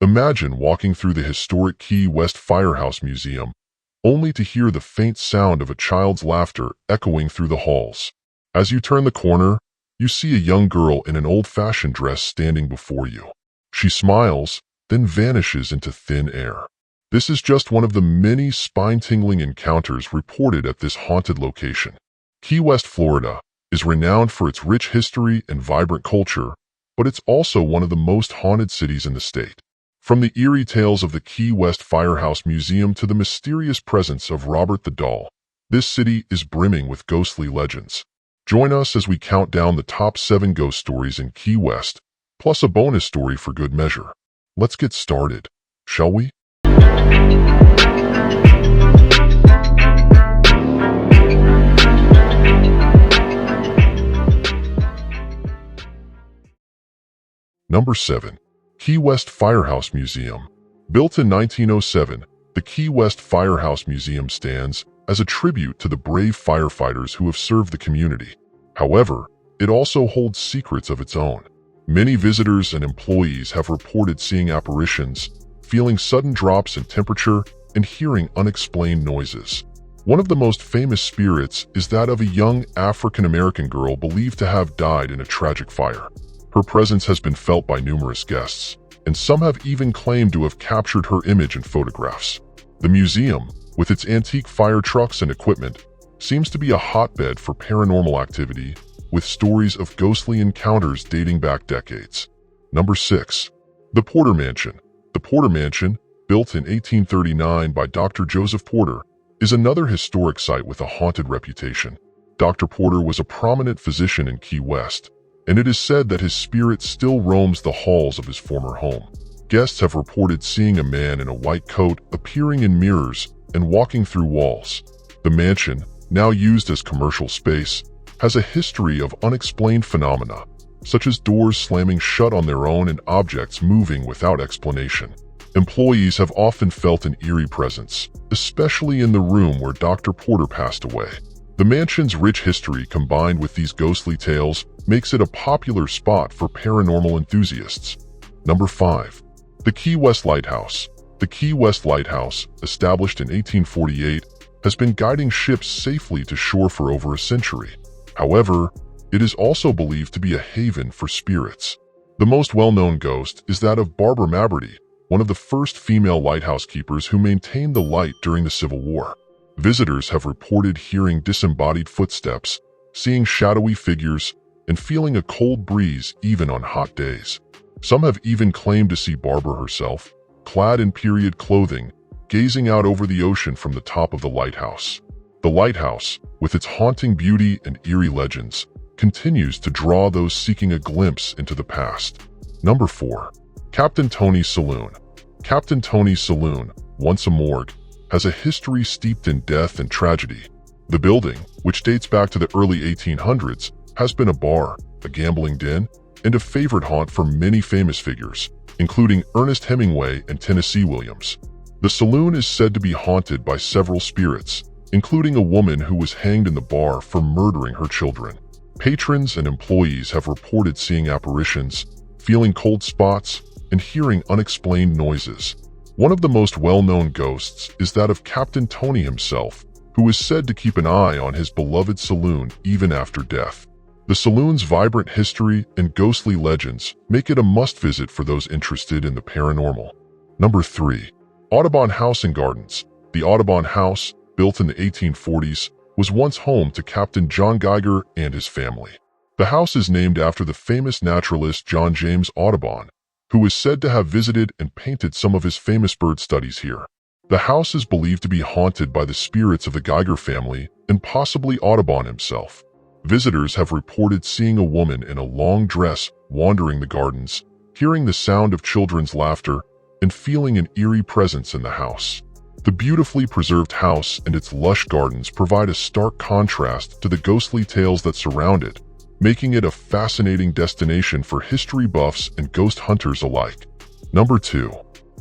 Imagine walking through the historic Key West Firehouse Museum, only to hear the faint sound of a child's laughter echoing through the halls. As you turn the corner, you see a young girl in an old-fashioned dress standing before you. She smiles, then vanishes into thin air. This is just one of the many spine-tingling encounters reported at this haunted location. Key West, Florida, is renowned for its rich history and vibrant culture, but it's also one of the most haunted cities in the state. From the eerie tales of the Key West Firehouse Museum to the mysterious presence of Robert the Doll, this city is brimming with ghostly legends. Join us as we count down the top 7 ghost stories in Key West, plus a bonus story for good measure. Let's get started, shall we? Number 7. Key West Firehouse Museum. Built in 1907, the Key West Firehouse Museum stands as a tribute to the brave firefighters who have served the community. However, it also holds secrets of its own. Many visitors and employees have reported seeing apparitions, feeling sudden drops in temperature, and hearing unexplained noises. One of the most famous spirits is that of a young African-American girl believed to have died in a tragic fire. Her presence has been felt by numerous guests, and some have even claimed to have captured her image in photographs. The museum, with its antique fire trucks and equipment, seems to be a hotbed for paranormal activity, with stories of ghostly encounters dating back decades. Number 6. The Porter Mansion. The Porter Mansion, built in 1839 by Dr. Joseph Porter, is another historic site with a haunted reputation. Dr. Porter was a prominent physician in Key West, and it is said that his spirit still roams the halls of his former home. Guests have reported seeing a man in a white coat appearing in mirrors and walking through walls. The mansion, now used as commercial space, has a history of unexplained phenomena, such as doors slamming shut on their own and objects moving without explanation. Employees have often felt an eerie presence, especially in the room where Dr. Porter passed away. The mansion's rich history combined with these ghostly tales makes it a popular spot for paranormal enthusiasts. Number 5. The Key West Lighthouse. The Key West Lighthouse, established in 1848, has been guiding ships safely to shore for over a century. However, it is also believed to be a haven for spirits. The most well-known ghost is that of Barbara Maberty, one of the first female lighthouse keepers who maintained the light during the Civil War. Visitors have reported hearing disembodied footsteps, seeing shadowy figures, and feeling a cold breeze even on hot days. Some have even claimed to see Barbara herself, clad in period clothing, gazing out over the ocean from the top of the lighthouse. The lighthouse, with its haunting beauty and eerie legends, continues to draw those seeking a glimpse into the past. Number 4. Captain Tony's Saloon. Captain Tony's Saloon, once a morgue, has a history steeped in death and tragedy. The building, which dates back to the early 1800s, has been a bar, a gambling den, and a favorite haunt for many famous figures, including Ernest Hemingway and Tennessee Williams. The saloon is said to be haunted by several spirits, including a woman who was hanged in the bar for murdering her children. Patrons and employees have reported seeing apparitions, feeling cold spots, and hearing unexplained noises. One of the most well-known ghosts is that of Captain Tony himself, who is said to keep an eye on his beloved saloon even after death. The saloon's vibrant history and ghostly legends make it a must-visit for those interested in the paranormal. Number 3. Audubon House and Gardens. The Audubon House, built in the 1840s, was once home to Captain John Geiger and his family. The house is named after the famous naturalist John James Audubon, who is said to have visited and painted some of his famous bird studies here. The house is believed to be haunted by the spirits of the Geiger family and possibly Audubon himself. Visitors have reported seeing a woman in a long dress wandering the gardens, hearing the sound of children's laughter, and feeling an eerie presence in the house. The beautifully preserved house and its lush gardens provide a stark contrast to the ghostly tales that surround it, making it a fascinating destination for history buffs and ghost hunters alike. Number 2.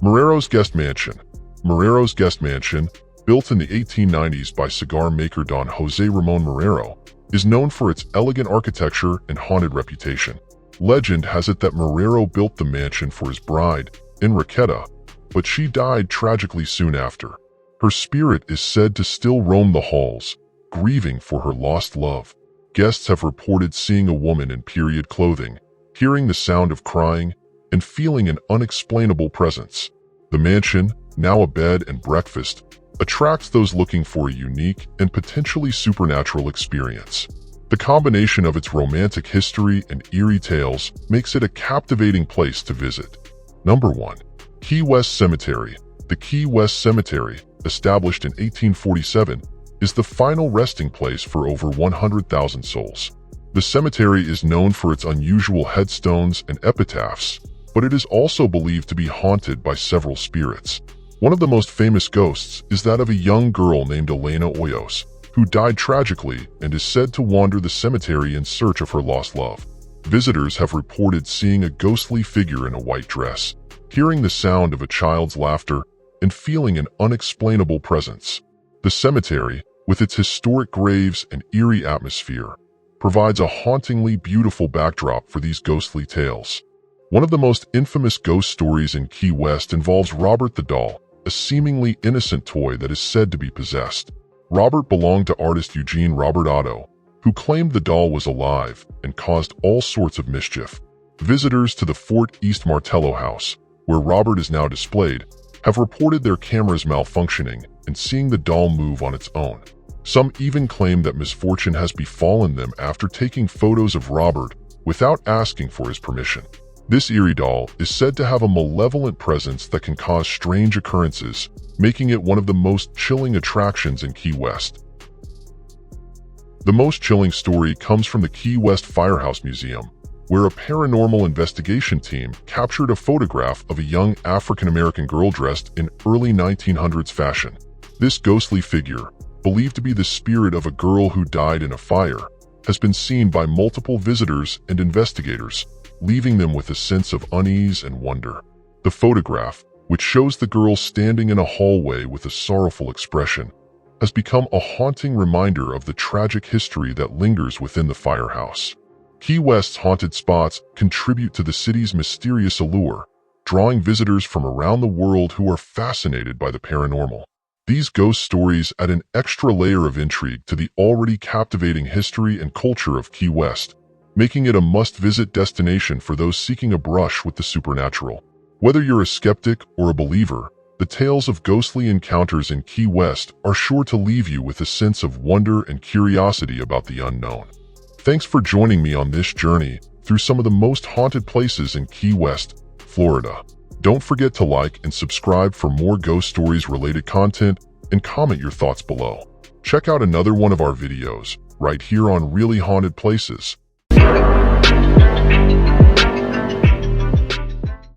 Marrero's Guest Mansion. Marrero's Guest Mansion, built in the 1890s by cigar maker Don Jose Ramon Marrero, is known for its elegant architecture and haunted reputation. Legend has it that Marrero built the mansion for his bride, Enriqueta, but she died tragically soon after. Her spirit is said to still roam the halls, grieving for her lost love. Guests have reported seeing a woman in period clothing, hearing the sound of crying, and feeling an unexplainable presence. The mansion, now a bed and breakfast, attracts those looking for a unique and potentially supernatural experience. The combination of its romantic history and eerie tales makes it a captivating place to visit. Number 1. Key West Cemetery. The Key West Cemetery, established in 1847, is the final resting place for over 100,000 souls. The cemetery is known for its unusual headstones and epitaphs, but it is also believed to be haunted by several spirits. One of the most famous ghosts is that of a young girl named Elena Hoyos, who died tragically and is said to wander the cemetery in search of her lost love. Visitors have reported seeing a ghostly figure in a white dress, hearing the sound of a child's laughter, and feeling an unexplainable presence. The cemetery, with its historic graves and eerie atmosphere, provides a hauntingly beautiful backdrop for these ghostly tales. One of the most infamous ghost stories in Key West involves Robert the doll, a seemingly innocent toy that is said to be possessed. Robert belonged to artist Eugene Robert Otto, who claimed the doll was alive and caused all sorts of mischief. Visitors to the Fort East Martello House, where Robert is now displayed, have reported their cameras malfunctioning and seeing the doll move on its own. Some even claim that misfortune has befallen them after taking photos of Robert without asking for his permission. This eerie doll is said to have a malevolent presence that can cause strange occurrences, making it one of the most chilling attractions in Key West. The most chilling story comes from the Key West Firehouse Museum, where a paranormal investigation team captured a photograph of a young African-American girl dressed in early 1900s fashion. This ghostly figure, believed to be the spirit of a girl who died in a fire, has been seen by multiple visitors and investigators, leaving them with a sense of unease and wonder. The photograph, which shows the girl standing in a hallway with a sorrowful expression, has become a haunting reminder of the tragic history that lingers within the firehouse. Key West's haunted spots contribute to the city's mysterious allure, drawing visitors from around the world who are fascinated by the paranormal. These ghost stories add an extra layer of intrigue to the already captivating history and culture of Key West, making it a must-visit destination for those seeking a brush with the supernatural. Whether you're a skeptic or a believer, the tales of ghostly encounters in Key West are sure to leave you with a sense of wonder and curiosity about the unknown. Thanks for joining me on this journey through some of the most haunted places in Key West, Florida. Don't forget to like and subscribe for more ghost stories related content and comment your thoughts below. Check out another one of our videos right here on Really Haunted Places.